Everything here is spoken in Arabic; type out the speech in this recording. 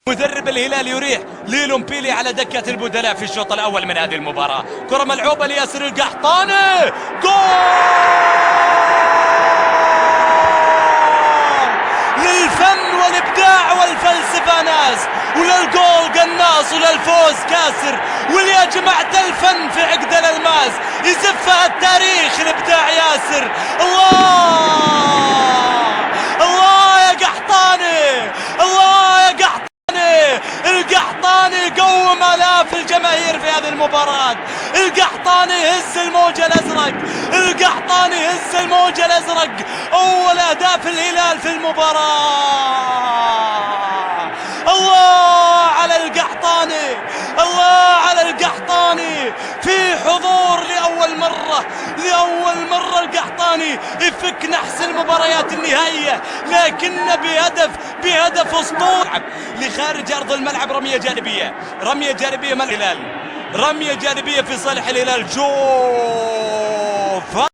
مدرب الهلال يريح ليلو مبيلي على دكة البدلاء في الشوط الأول من هذه المباراة. كرة ملعوبة لياسر القحطاني، جول للفن والإبداع والفلسفة ناس، وللجول قناص، وللفوز كاسر، واللي يا جماعة الفن في عقد الألماس يزفها التاريخ الإبداع ياسر. الله يا قحطاني، الله يا قحطاني. القحطاني قوم آلاف الجماهير في هذه المباراة. القحطاني هز الموجة الأزرق، القحطاني هز الموجة الأزرق. أول أهداف الهلال في المباراة. الله على القحطاني، الله على القحطاني في حضور لأول مرة القحطاني يفك نحس المباريات النهائية، لكن بهدف أسطوري لخارج أرض الملعب. رمية جانبية من الهلال، رمية جانبية في صالح الهلال. شوف